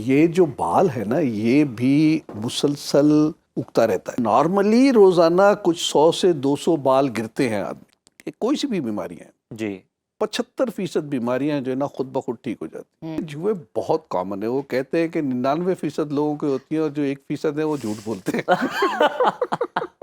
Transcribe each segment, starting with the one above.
یہ جو بال ہے نا یہ بھی مسلسل اگتا رہتا ہے. نارملی روزانہ کچھ 100 سے 200 بال گرتے ہیں آدمی. یہ کوئی سی بھی بیماریاں ہیں. جی 75% بیماریاں جو ہے نا خود بخود ٹھیک ہو جاتی ہیں. جوئے بہت کامن ہے. وہ کہتے ہیں کہ 99% لوگوں کی ہوتی ہیں اور جو 1% ہے وہ جھوٹ بولتے ہیں.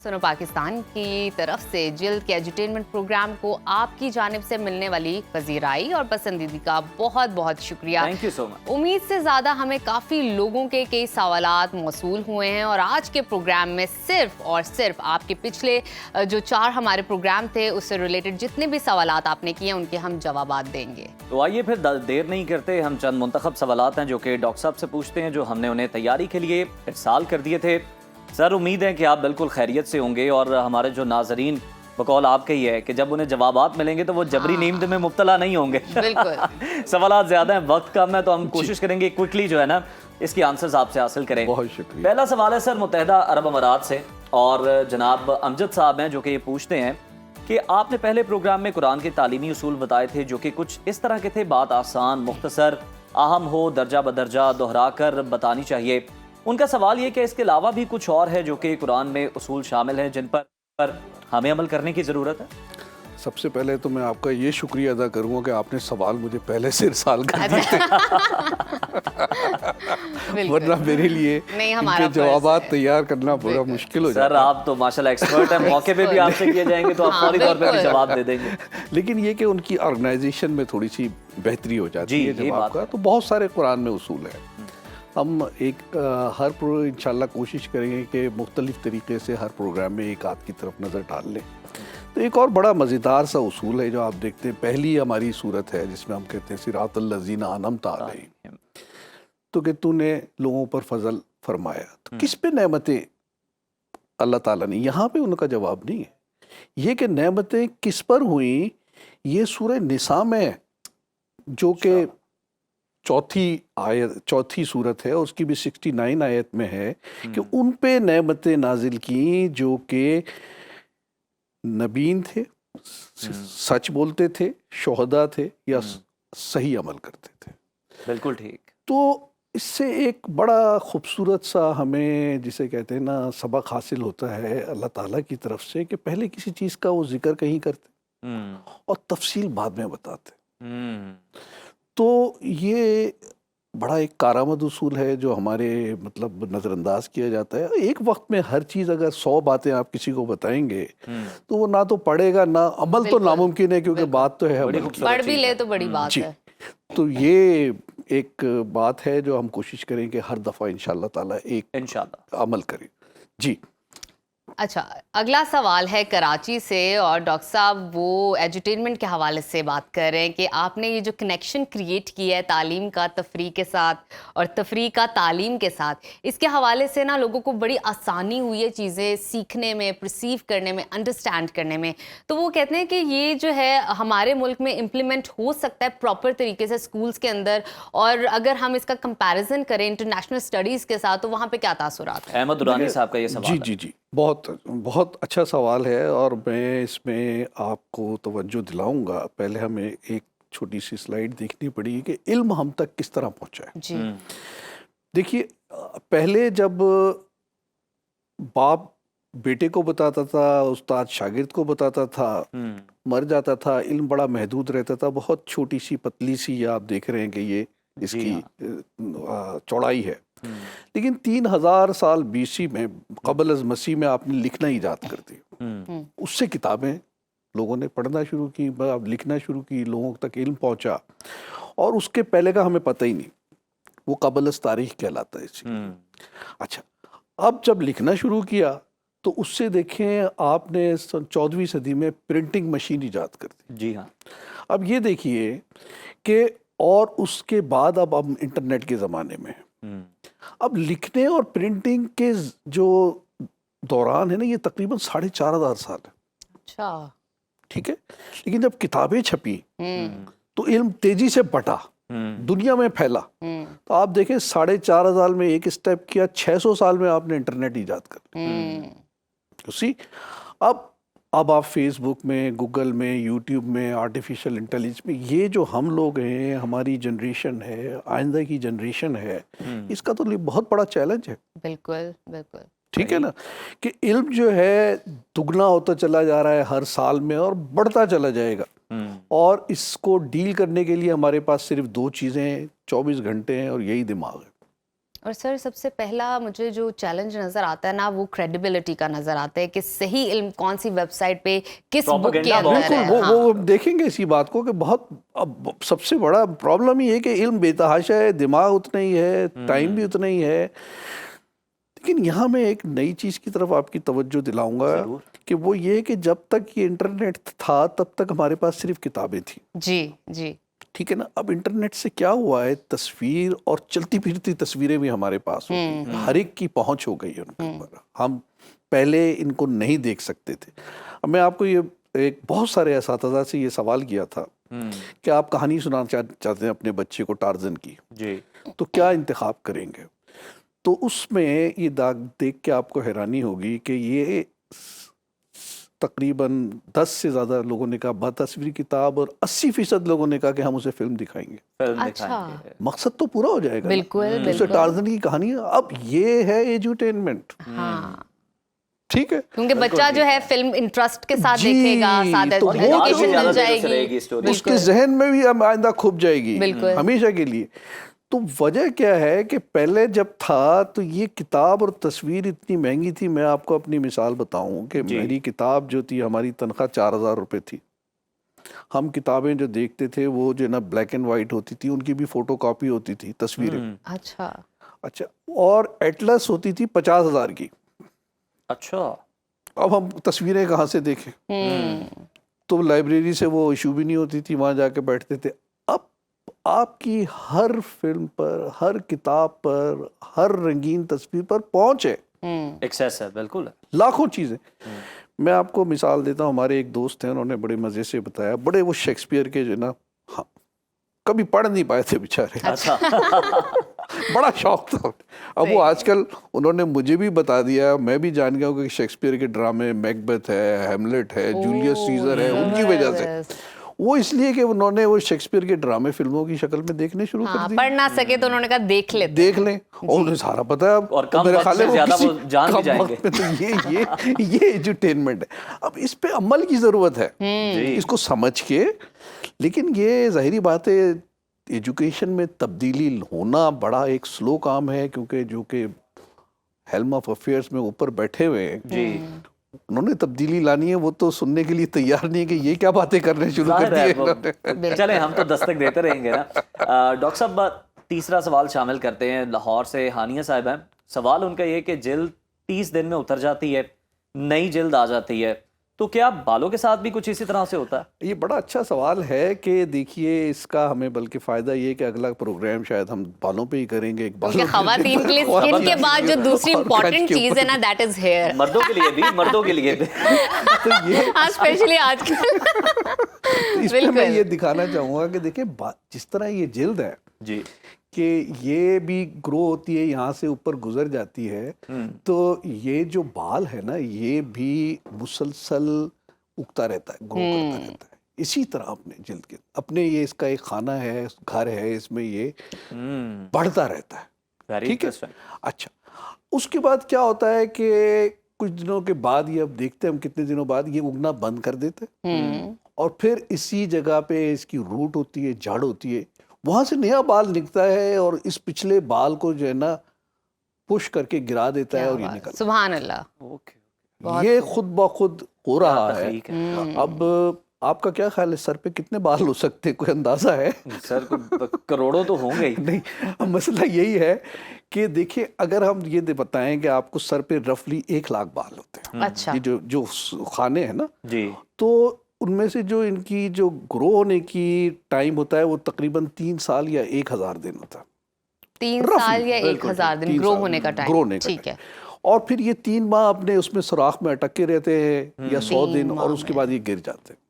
سنو پاکستان کی طرف سے جلد کے ایجوٹینمنٹ پروگرام کو آپ کی جانب سے ملنے والی پذیرائی اور پسندیدگی کا بہت بہت شکریہ. تھینک یو سو مچ. امید سے زیادہ ہمیں کافی لوگوں کے کئی سوالات موصول ہوئے ہیں اور آج کے پروگرام میں صرف اور صرف آپ کے پچھلے جو 4 ہمارے پروگرام تھے اس سے ریلیٹڈ جتنے بھی سوالات آپ نے کیے ان کے ہم جوابات دیں گے. تو آئیے پھر دیر نہیں کرتے, ہم چند منتخب سوالات ہیں جو کہ ڈاکٹر صاحب سے پوچھتے ہیں, جو ہم نے انہیں تیاری کے لیے ارسال کر دیے تھے. سر امید ہے کہ آپ بالکل خیریت سے ہوں گے, اور ہمارے جو ناظرین بقول آپ کے ہی ہے کہ جب انہیں جوابات ملیں گے تو وہ جبری نیند میں مبتلا نہیں ہوں گے. بالکل. سوالات زیادہ ہیں, وقت کم ہے, تو ہم کوشش کریں گے کوئکلی جو ہے نا اس کی آنسرز آپ سے حاصل کریں. بہت شکریہ. پہلا سوال ہے سر متحدہ عرب امارات سے, اور جناب امجد صاحب ہیں جو کہ یہ پوچھتے ہیں کہ آپ نے پہلے پروگرام میں قرآن کے تعلیمی اصول بتائے تھے جو کہ کچھ اس طرح کے تھے, بات آسان, مختصر, اہم ہو, درجہ بدرجہ دہرا کر بتانی چاہیے. ان کا سوال یہ کہ اس کے علاوہ بھی کچھ اور ہے جو کہ قرآن میں اصول شامل ہیں جن پر ہمیں عمل کرنے کی ضرورت ہے. سب سے پہلے تو میں آپ کا یہ شکریہ ادا کروں گا کہ آپ نے سوال مجھے پہلے سے ارسال کر دیے, ورنہ میرے لیے ان کے جوابات تیار کرنا بڑا مشکل ہو جاتا ہے. سر آپ تو ماشاءاللہ ایکسپرٹ ہیں, موقع پہ بھی آپ سے کیے جائیں گے تو آپ فوری طور پہ بھی جواب دے دیں گے. لیکن یہ کہ ان کی آرگنائزیشن میں تھوڑی سی بہتری ہو جاتی ہے جواب کا. تو بہت سارے قرآن میں اصول ہیں. ہم ایک انشاءاللہ کوشش کریں گے کہ مختلف طریقے سے ہر پروگرام میں ایک آدھ کی طرف نظر ڈال لیں. تو ایک اور بڑا مزیدار سا اصول ہے جو آپ دیکھتے ہیں, پہلی ہماری صورت ہے جس میں ہم کہتے ہیں صراط الذین انعمت علیہم, تو کہ تو نے لوگوں پر فضل فرمایا. تو کس پہ نعمتیں اللہ تعالیٰ نے, یہاں پہ ان کا جواب نہیں ہے. یہ کہ نعمتیں کس پر ہوئیں یہ سورہ نساء میں جو کہ چوتھی صورت ہے, اس کی بھی 69 آیت میں ہے کہ ان پہ نعمتیں نازل کی جو کہ نبیین تھے, سچ بولتے تھے, شہداء تھے, یا صحیح عمل کرتے تھے. بالکل ٹھیک. تو اس سے ایک بڑا خوبصورت سا ہمیں جسے کہتے ہیں نا سبق حاصل ہوتا ہے اللہ تعالیٰ کی طرف سے کہ پہلے کسی چیز کا وہ ذکر کہیں کرتے اور تفصیل بعد میں بتاتے. تو یہ بڑا ایک کارآمد اصول ہے جو ہمارے مطلب نظر انداز کیا جاتا ہے. ایک وقت میں ہر چیز اگر 100 باتیں آپ کسی کو بتائیں گے تو وہ نہ تو پڑھے گا نہ عمل تو ناممکن ہے, کیونکہ بات تو ہے پڑھ بھی لے تو بڑی بات ہے. تو یہ ایک بات ہے جو ہم کوشش کریں کہ ہر دفعہ انشاءاللہ تعالیٰ ایک عمل کریں. جی اچھا, اگلا سوال ہے کراچی سے, اور ڈاکٹر صاحب وہ ایجوٹینمنٹ کے حوالے سے بات کر رہے ہیں کہ آپ نے یہ جو کنیکشن کریٹ کیا ہے تعلیم کا تفریح کے ساتھ اور تفریح کا تعلیم کے ساتھ, اس کے حوالے سے نا لوگوں کو بڑی آسانی ہوئی ہے چیزیں سیکھنے میں, پرسیو کرنے میں, انڈرسٹینڈ کرنے میں. تو وہ کہتے ہیں کہ یہ جو ہے ہمارے ملک میں امپلیمنٹ ہو سکتا ہے پراپر طریقے سے اسکولس کے اندر, اور اگر ہم اس کا کمپیریزن کریں انٹرنیشنل اسٹڈیز کے ساتھ تو وہاں پہ کیا تاثرات ہیں؟ احمد درانی صاحب کا یہ سوال ہے. جی بہت اچھا سوال ہے, اور میں اس میں آپ کو توجہ دلاؤں گا. پہلے ہمیں ایک چھوٹی سی سلائیڈ دیکھنی پڑی کہ علم ہم تک کس طرح پہنچا ہے. جی دیکھیے, پہلے جب باپ بیٹے کو بتاتا تھا, استاد شاگرد کو بتاتا تھا, مر جاتا تھا, علم بڑا محدود رہتا تھا, بہت چھوٹی سی پتلی سی آپ دیکھ رہے ہیں کہ یہ اس کی چوڑائی ہے. لیکن 3000 سال BC میں قبل از مسیح میں آپ نے لکھنا ایجاد کر دی. اس سے کتابیں لوگوں نے پڑھنا شروع کی, لکھنا شروع کی, لوگوں تک علم پہنچا, اور اس کے پہلے کا ہمیں پتہ ہی نہیں, وہ قبل از تاریخ کہلاتا ہے. اچھا, اب جب لکھنا شروع کیا تو اس سے دیکھیں آپ نے 14ویں صدی میں پرنٹنگ مشین ایجاد کر دی. جی ہاں. اب یہ دیکھیے کہ اور اس کے بعد اب ہم انٹرنیٹ کے زمانے میں, اب لکھنے اور پرنٹنگ کے جو دوران ہے نا یہ تقریباً 4500 سال ہے. اچھا ٹھیک ہے, لیکن جب کتابیں چھپی تو علم تیزی سے بٹا, دنیا میں پھیلا. تو آپ دیکھیں 4500 میں ایک اسٹیپ کیا, 600 سال میں آپ نے انٹرنیٹ ایجاد کر لی. اب اب آپ فیس بک میں، گوگل میں، یوٹیوب میں، آرٹیفیشل انٹیلیجنس میں، یہ جو ہم لوگ ہیں، ہماری جنریشن ہے، آئندہ کی جنریشن ہے، اس کا تو بہت بڑا چیلنج ہے. بالکل بالکل ٹھیک ہے نا، کہ علم جو ہے دگنا ہوتا چلا جا رہا ہے ہر سال میں اور بڑھتا چلا جائے گا. اور اس کو ڈیل کرنے کے لیے ہمارے پاس صرف 2 چیزیں ہیں، 24 گھنٹے ہیں، اور یہی دماغ ہے. اور سر سب سے پہلا مجھے جو چیلنج نظر آتا ہے نا، وہ کریڈیبلٹی کا نظر آتا ہے کہ صحیح علم کون سی ویب سائٹ پہ کس بک کے Propaganda اندر ہے. بالکل وہ دیکھیں گے اسی بات کو کہ بہت اب سب سے بڑا پرابلم یہ ہے کہ علم بے تحاشا ہے، دماغ اتنا ہی ہے، ٹائم بھی اتنا ہی ہے. لیکن یہاں میں ایک نئی چیز کی طرف آپ کی توجہ دلاؤں گا کہ وہ یہ کہ جب تک یہ انٹرنیٹ تھا تب تک ہمارے پاس صرف کتابیں تھیں. جی جی ٹھیک ہے نا. اب انٹرنیٹ سے کیا ہوا ہے، تصویر اور چلتی پھرتی تصویریں بھی ہمارے پاس ہو گئی، ہر ایک کی پہنچ ہو گئی ہے ان کے اوپر. ہم پہلے ان کو نہیں دیکھ سکتے تھے. اب میں آپ کو یہ ایک بہت سارے اساتذہ سے یہ سوال کیا تھا کہ آپ کہانی سنانا چاہتے ہیں اپنے بچے کو ٹارزن کی، جی تو کیا انتخاب کریں گے؟ تو اس میں یہ دیکھ کے آپ کو حیرانی ہوگی کہ یہ تقریباً 10 سے زیادہ لوگوں نے کہا بتصویر کتاب، اور 80% لوگوں نے کہا کہ ہم اسے فلم دکھائیں گے. اچھا مقصد تو پورا ہو جائے گا. بالکل اسے بالکل ٹارزن کی کہانی ہے. اب یہ ہے ایجوٹینمنٹ. ہاں، ٹھیک ہے، کیونکہ بچہ جو ہے فلم انٹرسٹ کے ساتھ دیکھے گا، ساتھ تو وہ ایجوکیشن زیادہ مل دیر جائے سے رہے گی گی. اسٹوری. اس کے ذہن میں بھی آئندہ کھپ جائے گی بالکل. ہمیشہ کے لیے. تو وجہ کیا ہے کہ پہلے جب تھا تو یہ کتاب اور تصویر اتنی مہنگی تھی. میں آپ کو اپنی مثال بتاؤں کہ میری کتاب جو تھی، ہماری تنخواہ 4000 روپے تھی. ہم کتابیں جو دیکھتے تھے وہ جو نا بلیک اینڈ وائٹ ہوتی تھی، ان کی بھی فوٹو کاپی ہوتی تھی، تصویریں. اچھا اچھا، اور ایٹلس ہوتی تھی 50,000 کی. اچھا، اب ہم تصویریں کہاں سے دیکھیں؟ تو لائبریری سے وہ ایشو بھی نہیں ہوتی تھی، وہاں جا کے بیٹھتے تھے. اب آپ کی ہر فلم پر، ہر کتاب پر، ہر رنگین تصویر پر پہنچ ہے، ایکسیس ہے. بالکل لاکھوں چیزیں. میں آپ کو مثال دیتا ہوں. ہمارے ایک دوست ہیں، انہوں نے بڑے مزے سے بتایا، بڑے وہ شیکسپیئر کے جو نا کبھی پڑھ نہیں پائے تھے بیچارے، اچھا بڑا شوق تھا. اب وہ آج کل انہوں نے مجھے بھی بتا دیا، میں بھی جان گیا ہوں کہ شیکسپیئر کے ڈرامے میکبیتھ ہے، ہیملیٹ ہے، جولیس سیزر ہے، ان کی وجہ سے. وہ اس لیے کہ انہوں نے وہ شیکسپیئر کے ڈرامے فلموں کی شکل میں دیکنے شروع کر دی. پڑھ نہ سکے تو انہوں نے کہا دیکھ لیتے، دیکھ لیں، اور انہیں سارا پتہ ہے. اور کم وقت میں زیادہ وہ جان بھی جائیں گے. یہ ایجوٹینمنٹ ہے. اب اس پہ عمل کی ضرورت ہے، اس کو سمجھ کے. لیکن یہ ظاہری بات ہے، ایجوکیشن میں تبدیلی ہونا بڑا ایک سلو کام ہے، کیونکہ جو کہ ہیلم آف افیئرس میں اوپر بیٹھے ہوئے ہیں، جی، انہوں نے تبدیلی لانی ہے. وہ تو سننے کے لیے تیار نہیں ہے کہ یہ کیا باتیں کرنے شروع کر دیے. چلیں ہم تو دستک دیتے رہیں گے نا. ڈاکٹر صاحب تیسرا سوال شامل کرتے ہیں. لاہور سے ہانیہ صاحب ہیں. سوال ان کا یہ کہ جلد 30 دن میں اتر جاتی ہے، نئی جلد آ جاتی ہے، تو کیا بالوں کے ساتھ بھی کچھ اسی طرح سے ہوتا ہے؟ یہ بڑا اچھا سوال ہے کہ دیکھیے اس کا ہمیں بلکہ فائدہ یہ کہ اگلا پروگرام شاید ہم بالوں پہ ہی کریں گے. کیونکہ خواتین کے لیے اسکن کے بعد جو دوسری امپورٹنٹ چیز ہے نا، دیٹ از ہیئر. مردوں کے لیے بھی، مردوں کے لیے بھی. اسپیشلی آج کل. اس پہ میں یہ دکھانا چاہوں گا کہ دیکھیں جس طرح یہ جلد ہے جی، کہ یہ بھی گرو ہوتی ہے، یہاں سے اوپر گزر جاتی ہے، تو یہ جو بال ہے نا یہ بھی مسلسل اگتا رہتا ہے، گرو کرتا رہتا ہے. اسی طرح اپنے جلد کے اپنے یہ اس کا ایک خانہ ہے، گھر ہے، اس میں یہ بڑھتا رہتا ہے. ٹھیک ہے. اچھا، اس کے بعد کیا ہوتا ہے کہ کچھ دنوں کے بعد یہ اب دیکھتے ہیں ہم کتنے دنوں بعد یہ اگنا بند کر دیتے ہیں، اور پھر اسی جگہ پہ اس کی روٹ ہوتی ہے، جڑ ہوتی ہے، وہاں سے نیا بال نکلتا ہے اور اس پچھلے بال کو جو ہے نا پش کر کے گرا دیتا ہے اور یہ نکلتا ہے. سبحان اللہ. یہ خود بخود ہو رہا ہے. اب آپ کا کیا خیال ہے، سر پہ کتنے بال ہو سکتے ہیں، کوئی اندازہ ہے؟ سر کروڑوں تو ہوں گے. نہیں، مسئلہ یہی ہے کہ دیکھیں اگر ہم یہ بتائیں کہ آپ کو سر پہ رفلی 1,00,000 بال ہوتے ہیں، اچھا، یہ جو خانے ہیں نا، جی، تو ان میں سے جو ان کی جو گرو ہونے کی ٹائم ہوتا ہے وہ تقریباً 3 سال یا 1,000 دن ہوتا ہے. 3 سال یا 1,000 دن گرو ہونے کا ٹائم. ٹھیک ہے. اور پھر یہ 3 ماہ اپنے اس میں سوراخ میں اٹک کے رہتے ہیں یا 100 دن، اور اس کے بعد یہ گر جاتے ہیں.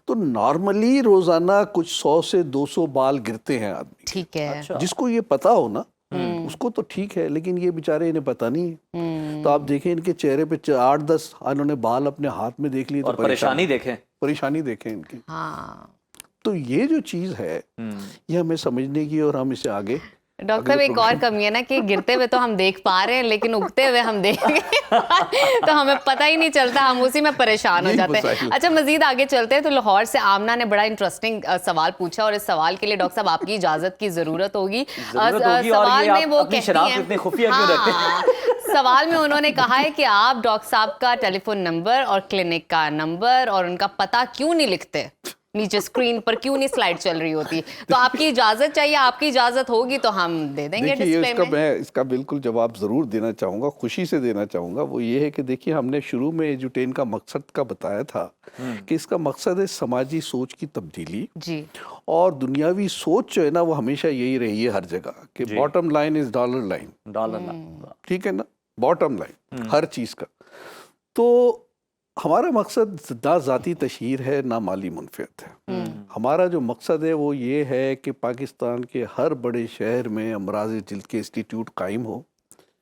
تو نارملی روزانہ کچھ 100 سے 200 بال گرتے ہیں آدمی. ٹھیک ہے. جس کو یہ پتا ہو نا اس کو تو ٹھیک ہے، لیکن یہ بیچارے انہیں پتہ نہیں ہے. تو آپ دیکھیں ان کے چہرے پہ 8-10 انہوں نے بال اپنے ہاتھ میں دیکھ لیے تو اور پریشانی دیکھیں. پریشانی دیکھیں ان کی. ہاں تو یہ جو چیز ہے یہ ہمیں سمجھنے کی اور ہم اسے آگے. ڈاکٹر صاحب ایک اور کمی ہے نا کہ گرتے ہوئے تو ہم دیکھ پا رہے ہیں لیکن اگتے ہوئے ہم دیکھ تو ہمیں پتہ ہی نہیں چلتا, ہم اسی میں پریشان ہو جاتے ہیں. اچھا مزید آگے چلتے ہیں تو لاہور سے آمنہ نے بڑا انٹرسٹنگ سوال پوچھا اور اس سوال کے لیے ڈاکٹر صاحب آپ کی اجازت کی ضرورت ہوگی. سوال میں وہ کہتی ہیں, سوال میں انہوں نے کہا ہے کہ آپ ڈاکٹر صاحب کا ٹیلی فون نمبر اور کلینک کا نمبر اور ان کا پتہ کیوں نہیں لکھتے نیچے اسکرین پر, کیوں نہیں سلائیڈ چل رہی ہوتی؟ تو آپ کی اجازت چاہیے, آپ کی اجازت ہوگی تو ہم دے دیں گے ڈسپلے میں. میں اس کا بالکل جواب ضرور دینا چاہوں گا, خوشی سے دینا چاہوں گا. وہ یہ ہے کہ دیکھیے ہم نے شروع میں ایجوٹین کا مقصد کا بتایا تھا کہ اس کا مقصد ہے سماجی سوچ کی تبدیلی جی, اور دنیاوی سوچ جو ہے نا وہ ہمیشہ یہی رہی ہے ہر جگہ کہ bottom line is dollar line. ٹھیک ہے نا, باٹم لائن ہر چیز کا. تو ہمارا مقصد نہ ذاتی تشہیر ہے نہ مالی منفعت ہے. ہمارا جو مقصد ہے وہ یہ ہے کہ پاکستان کے ہر بڑے شہر میں امراض جلد کے انسٹیٹیوٹ قائم ہو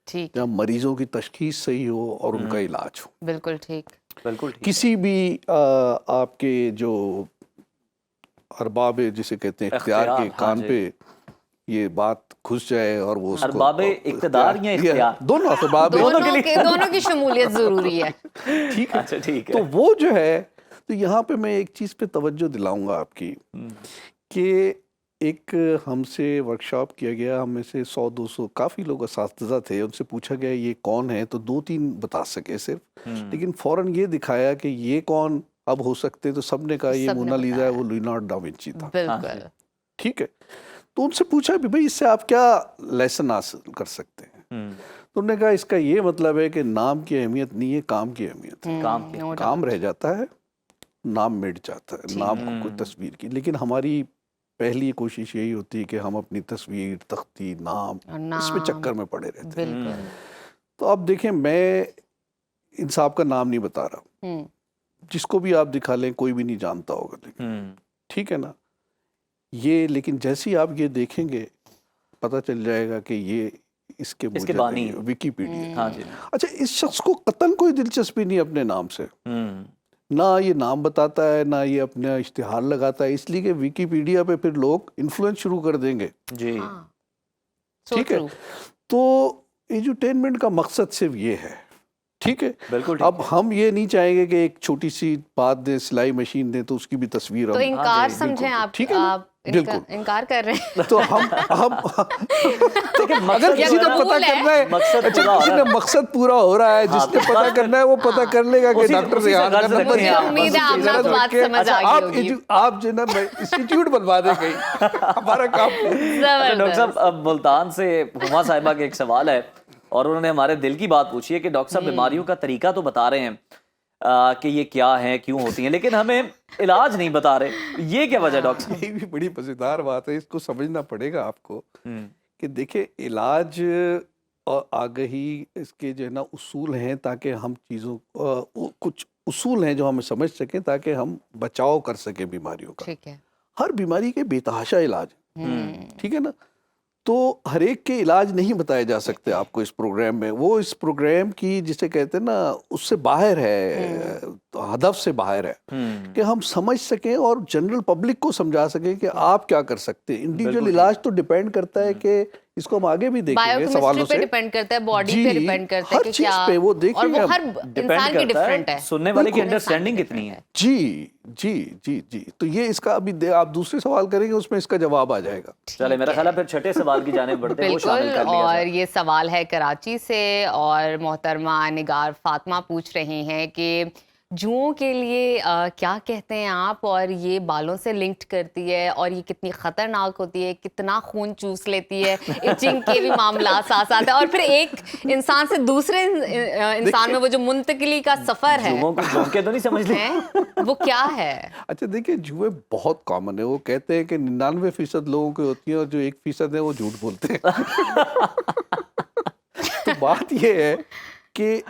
جہاں مریضوں کی تشخیص صحیح ہو اور ان کا علاج ہو. بالکل ٹھیک, بالکل. کسی بھی آپ کے جو ارباب جسے کہتے ہیں اختیار کے کان پہ یہ بات گھس جائے اور وہ ارباب اقتدار یا اختیار دونوں ارباب دونوں کی شمولیت ضروری ہے. ٹھیک ہے, ٹھیک ہے. تو وہ جو ہے تو یہاں پہ میں ایک چیز پہ توجہ دلاؤں گا آپ کی کہ ایک ہم سے ورکشاپ کیا گیا, ہم میں سے 100-200 کافی لوگ اساتذہ تھے, ان سے پوچھا گیا یہ کون ہے تو 2-3 بتا سکے صرف, لیکن فوراً یہ دکھایا کہ یہ کون اب ہو سکتے, تو سب نے کہا یہ مونا لیزا ہے, وہ لیونارڈو دا ونچی تھا. بالکل ٹھیک ہے, تو ان سے پوچھا بھی بھائی اس سے آپ کیا لیسن حاصل کر سکتے ہیں؟ تو انہوں نے کہا اس کا یہ مطلب ہے کہ نام کی اہمیت نہیں ہے, کام کی اہمیت ہے. کام رہ جاتا ہے, نام مٹ جاتا ہے, نام کو کوئی تصویر کی. لیکن ہماری پہلی کوشش یہی ہوتی ہے کہ ہم اپنی تصویر, تختی, نام اس میں چکر میں پڑے رہتے ہیں. تو اب دیکھیں میں ان صاحب کا نام نہیں بتا رہا, جس کو بھی آپ دکھا لیں کوئی بھی نہیں جانتا ہوگا, لیکن ٹھیک ہے نا یہ, لیکن جیسے ہی آپ یہ دیکھیں گے پتہ چل جائے گا کہ یہ اس کے بانی ویکیپیڈیا. اچھا اس شخص کو قطعاً کوئی دلچسپی نہیں اپنے نام سے, نہ یہ نام بتاتا ہے نہ یہ اپنا اشتہار لگاتا ہے, اس لیے کہ ویکیپیڈیا پہ پھر لوگ انفلوئنس شروع کر دیں گے. جی ٹھیک ہے, تو ایجوٹینمنٹ کا مقصد صرف یہ ہے. ٹھیک ہے, اب ہم یہ نہیں چاہیں گے کہ ایک چھوٹی سی بات دیں, سلائی مشین دیں تو اس کی بھی تصویر تو انکار سمجھیں آپ, ٹھیک ہے, بالکل انکار کر رہے ہیں. تو ہم اگر کسی نے پتہ کرنا ہے, کسی نے مقصد پورا ہو رہا ہے, جس نے پتہ کرنا ہے وہ پتہ کر لے گا کہ ڈاکٹر ریحان کا نمبر ہے. امید ہے آپ بات سمجھ آ گئی ہوگی. آپ جو نا انسٹیٹیوٹ بنوا دیں کہیں, ہمارا کام. ڈاکٹر صاحب اب ملتان سے ہما صاحبہ کے ایک سوال ہے اور انہوں نے ہمارے دل کی بات پوچھی ہے کہ ڈاکٹر صاحب بیماریوں کا طریقہ تو بتا رہے ہیں کہ یہ کیا ہیں, کیوں ہوتی ہیں, لیکن ہمیں علاج نہیں بتا رہے, یہ کیا وجہ ڈاکٹر صاحب؟ یہ بھی بڑی مزیدار بات ہے, اس کو سمجھنا پڑے گا آپ کو کہ دیکھیں علاج اور آگہی اس کے جو ہے نا اصول ہیں تاکہ ہم چیزوں کچھ اصول ہیں جو ہمیں سمجھ سکیں تاکہ ہم بچاؤ کر سکیں بیماریوں کا. ٹھیک ہے, ہر بیماری کے بے تحاشا علاج, ٹھیک ہے نا, تو ہر ایک کے علاج نہیں بتائے جا سکتے آپ کو اس پروگرام میں. وہ اس پروگرام کی جسے کہتے ہیں نا اس سے باہر ہے, ہدف سے باہر ہے کہ ہم سمجھ سکیں اور جنرل پبلک کو سمجھا سکیں کہ آپ کیا کر سکتے ہیں. انڈیویجول علاج تو ڈیپینڈ کرتا ہے کہ اس کو ہم آگے بھی دیکھیں گے سوالوں سے, پہ ڈیپینڈ کرتا ہے, باڈی پہ ڈیپینڈ کرتا ہے ہر چیز پہ وہ دیکھیں گے, اور وہ ہر انسان کی ڈیفرنٹ ہے, سننے والے کی انڈرسٹینڈنگ کتنی ہے. جی جی جی جی, تو یہ اس کا ابھی آپ دوسرے سوال کریں گے اس میں اس کا جواب آ جائے گا. چلے میرا خیال ہے پھر چھٹے سوال کی جانب بڑھتے ہیں, وہ شامل کر لیا اور یہ سوال ہے کراچی سے اور محترمہ نگار فاطمہ پوچھ رہی ہیں کہ جوؤں کے لیے کیا کہتے ہیں آپ, اور یہ بالوں سے لنکڈ کرتی ہے اور یہ کتنی خطرناک ہوتی ہے, کتنا خون چوس لیتی ہے, ایچنگ کے بھی معاملات ساتھ ساتھ ہیں, اور پھر ایک انسان سے دوسرے انسان میں وہ جو منتقلی کا سفر ہے جوؤں کے تو نہیں سمجھ لیں وہ کیا ہے. اچھا دیکھیں جوئے بہت کامن ہے, وہ کہتے ہیں کہ 99% لوگوں کی ہوتی ہیں اور جو 1% ہے وہ جھوٹ بولتے ہیں. تو بات یہ ہے کہ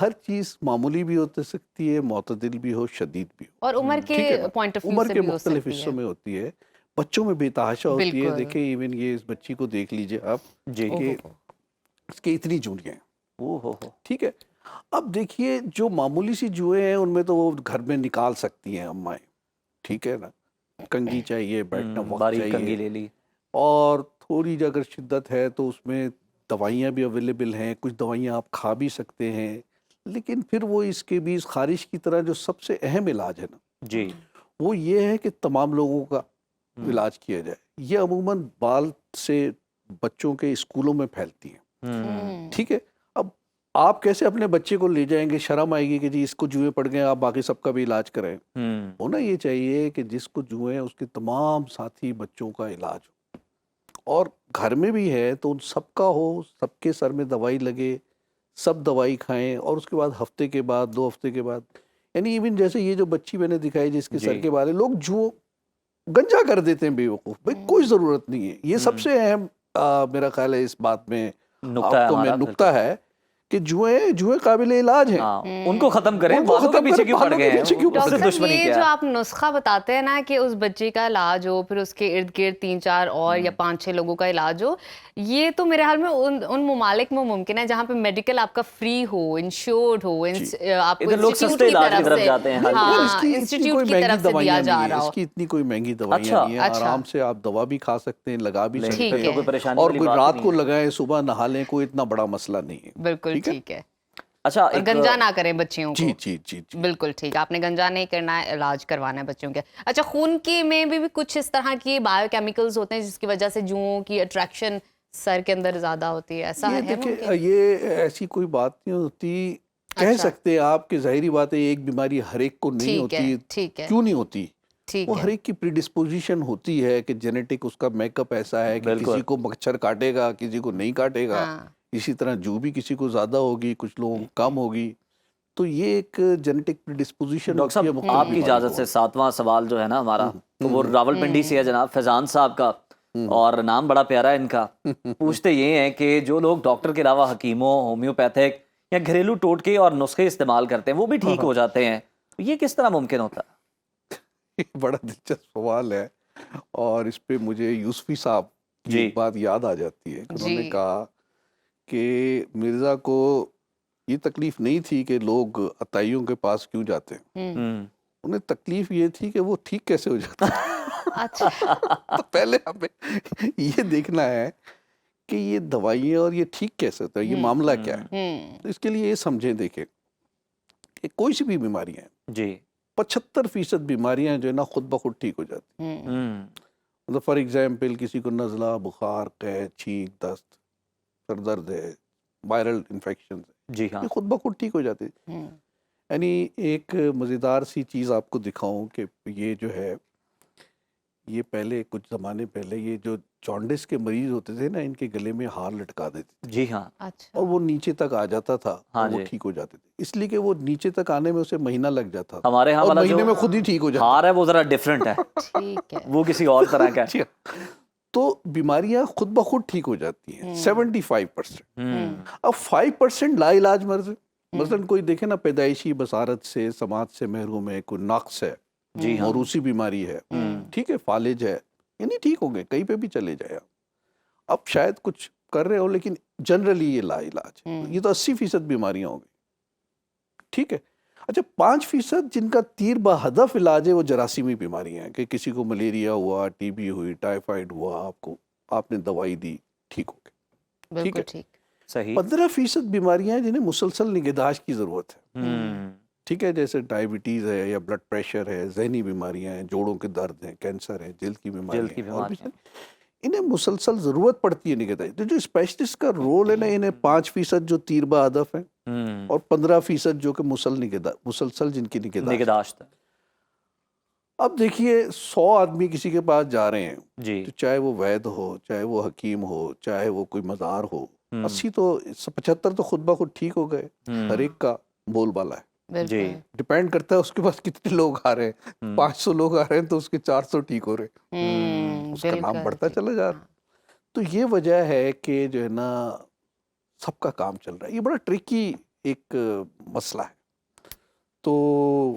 ہر چیز معمولی بھی ہو سکتی ہے, معتدل بھی ہو, شدید بھی ہو, اور عمر کے پوائنٹ آف ویو عمر سے کے بھی ہو مختلف سکتی حصوں میں ہوتی ہے. بچوں میں بے تحاشا ہوتی ہے. بالکل. دیکھیں ایون یہ اس بچی کو دیکھ لیجئے آپ جی کہ اس کی اتنی جوڑیاں ہیں, ٹھیک ہے. اب دیکھیے جو معمولی سی جوئیں ہیں ان میں تو وہ گھر میں نکال سکتی ہیں امائیں, ٹھیک ہے نا, کنگھی چاہیے, بیٹھنا وقت باریک کنگھی چاہیے, لے لی. اور تھوڑی اگر شدت ہے تو اس میں دوائیاں بھی اویلیبل ہیں, کچھ دوائیاں آپ کھا بھی سکتے ہیں, لیکن پھر وہ اس کے بھی خارش کی طرح جو سب سے اہم علاج ہے نا جی وہ یہ ہے کہ تمام لوگوں کا علاج کیا جائے. یہ عموماً بال سے بچوں کے اسکولوں میں پھیلتی ہیں, ٹھیک ہے. اب آپ کیسے اپنے بچے کو لے جائیں گے, شرم آئے گی کہ جی اس کو جوئیں پڑ گئے آپ باقی سب کا بھی علاج کریں. ہونا یہ چاہیے کہ جس کو جوئیں ہیں اس کے تمام ساتھی بچوں کا علاج ہو, اور گھر میں بھی ہے تو ان سب کا ہو, سب کے سر میں دوائی لگے, سب دوائی کھائیں, اور اس کے بعد ہفتے کے بعد 2 ہفتے کے بعد, یعنی ایون جیسے یہ جو بچی میں نے دکھائی جس کے سر کے بارے لوگ جو گنجا کر دیتے ہیں بے وقوف, بھائی کوئی ضرورت نہیں ہے. یہ سب سے اہم میرا خیال ہے اس بات میں آپ کو میں نکتہ ہے کہ جوئیں قابل علاج ہیں, ان کو ختم کریں, ان کو بالوں کے ختم پیچھے کریں, کیوں پڑ بالوں گئے کے ہیں, پیچھے کیوں پڑ ڈاکٹر گئے صاحب دشمنی یہ کیا جو ہے؟ آپ نسخہ بتاتے ہیں نا کہ اس بچے کا علاج ہو, پھر اس کے ارد گرد 3-4 اور یا 5-6 لوگوں کا علاج ہو, یہ تو میرے حال میں ان ممالک میں ممکن ہے جہاں پہ میڈیکل آپ کا فری ہو, انشورڈ ہو, آپ کو ادھر لوگ انسٹیٹیوٹ سستے کی علاج کی طرف طرف سے, جاتے ہیں. یار اس کی اتنی انسٹیٹیوٹ کوئی کی مہنگی طرف سے دیا دوائیاں جا نہیں ہیں, رہا اس ہو. کی اتنی کوئی مہنگی دوائیاں نہیں ہیں, آرام سے آپ دوا بھی کھا سکتے ہیں, لگا بھی سکتے ٹھیک ہیں, ہے. کوئی پریشانی اور والی کوئی بات ہی رات نہیں کو ہے. لگائیں صبح نہا لیں, کوئی اتنا بڑا مسئلہ نہیں ہے. بالکل ٹھیک ہے. اچھا اور گنجا نہ کریں بچیوں کو. جی بالکل ٹھیک, آپ نے گنجا نہیں کرنا ہے, علاج کروانا ہے بچوں کے. اچھا, خون کی میں بھی کچھ اس طرح کی بایو کیمیکلز ہوتے ہیں جس کی وجہ سے جوؤں کی اٹریکشن سر کے اندر زیادہ ہوتی ہے, ایسا ہے دیکھیں ممکن؟ یہ ایسی کوئی بات نہیں ہوتی, کہہ سکتے آپ کہ ظاہری بات ہے ایک بیماری ہر ایک کو نہیں ہوتی. ٹھیک ہے, کیوں نہیں ہوتی؟ ٹھیک وہ ہے. ہر ایک کی پریڈسپوزیشن ہوتی ہے کہ جینیٹک اس کا میک اپ ایسا ہے کہ کسی کو مچھر کاٹے گا, کسی کو نہیں کاٹے گا, اسی طرح جو بھی کسی کو زیادہ ہوگی, کچھ لوگوں کو کم ہوگی. تو یہ ایک جینیٹک پریڈسپوزیشن ڈاکٹر ہوتی ہے صاحب مختلف آپ کی بیماریوں اجازت سے کو. 7واں سوال جو ہے نا ہمارا, تو وہ راول پنڈی سے ہے جناب فیضان صاحب کا, اور نام بڑا پیارا ہے ان کا. پوچھتے یہ ہیں کہ جو لوگ ڈاکٹر کے علاوہ حکیموں, ہومیوپیتھک یا گھریلو ٹوٹکے اور نسخے استعمال کرتے ہیں وہ بھی ٹھیک ہو جاتے ہیں, یہ کس طرح ممکن ہوتا ہے؟ بڑا دلچسپ سوال ہے, اور اس پہ مجھے یوسفی صاحب کی ایک بات یاد آ جاتی ہے. انہوں نے کہا کہ مرزا کو یہ تکلیف نہیں تھی کہ لوگ عطائیوں کے پاس کیوں جاتے ہیں, انہیں تکلیف یہ تھی کہ وہ ٹھیک کیسے ہو جاتے ہیں. تو پہلے ہمیں یہ دیکھنا ہے کہ یہ دوائیاں اور یہ ٹھیک کیسے ہوتا ہے, یہ معاملہ کیا ہے. تو اس کے لیے یہ سمجھیں, دیکھیں کہ کوئی سی بھی بیماریاں ہیں, جی 75% بیماریاں جو ہے نا خود بخود ٹھیک ہو جاتی ہیں. مطلب فار ایگزامپل کسی کو نزلہ, بخار, قحط, چھینک, دست, سر درد ہے, وائرل انفیکشن, جی ہاں, یہ خود بخود ٹھیک ہو جاتے ہیں. یعنی ایک مزیدار سی چیز آپ کو دکھاؤں کہ یہ جو ہے, یہ پہلے کچھ زمانے پہلے یہ جو جانڈس کے مریض ہوتے تھے نا, ان کے گلے میں ہار لٹکا دیتے تھے. جی ہاں, اور وہ نیچے تک آ جاتا تھا اور وہ ٹھیک ہو جاتے تھے, اس لیے کہ وہ نیچے تک آنے میں اسے مہینہ لگ جاتا تھا, ہمارے ہاں اور والا مہینے جو میں خود ہی ٹھیک ہو جاتا ہار ہے وہ ذرا ڈیفرنٹ ہے, ٹھیک ہے, وہ کسی اور طرح کا ہے. تو بیماریاں خود بخود ٹھیک ہو جاتی ہیں 75%. اب 5% لا علاج مرض ہے. مثلاً کوئی دیکھے نا پیدائشی بصارت سے, سماعت سے محروم ہے, کوئی نقص ہے, موروثی بیماری ہے, ٹھیک ہے, فالج ہے, یعنی ٹھیک ہو گئے, کہیں پہ بھی چلے جائے آپ. اب شاید کچھ کر رہے ہو لیکن جنرلی یہ لا علاج ہے. یہ تو 80% بیماریاں ہو گئی, ٹھیک ہے. اچھا 5% جن کا تیر بہدف علاج ہے وہ جراثیمی بیماریاں ہیں, کہ کسی کو ملیریا ہوا, ٹی بی ہوئی, ٹائیفائڈ ہوا, آپ نے دوائی دی, ٹھیک ہو گئے, ٹھیک ہے. صحیح. 15% بیماریاں ہیں جنہیں مسلسل نگہداشت کی ضرورت ہے, ٹھیک ہے, جیسے ڈائبٹیز ہے یا بلڈ پریشر ہے, ذہنی بیماریاں ہیں, جوڑوں کے درد ہیں, کینسر ہے, جلد کی بیماریاں ہیں, اور بھی انہیں مسلسل ضرورت پڑتی ہے نگہداشت. تو جو اسپیشلسٹ کا رول ہے نا, انہیں 5% جو تیر بہدف ہیں اور 15% جو کہ مسلسل جن کی نگہداشت ہے. اب دیکھیے 100 آدمی کسی کے پاس جا رہے ہیں, تو چاہے وہ وید ہو, چاہے وہ حکیم ہو, چاہے وہ کوئی مزار ہو, 75 تو خود بخود ٹھیک ہو گئے. ہر ایک کا بول بالا ہے, ڈیپینڈ کرتا ہے اس کے پاس کتنے لوگ آ رہے ہیں. 500 لوگ آ رہے ہیں تو اس کے 400 ٹھیک ہو رہے ہیں, اس کا نام بڑھتا چلا جا رہا. تو یہ وجہ ہے کہ جو ہے نا سب کا کام چل رہا ہے. یہ بڑا ٹرکی ایک مسئلہ ہے. تو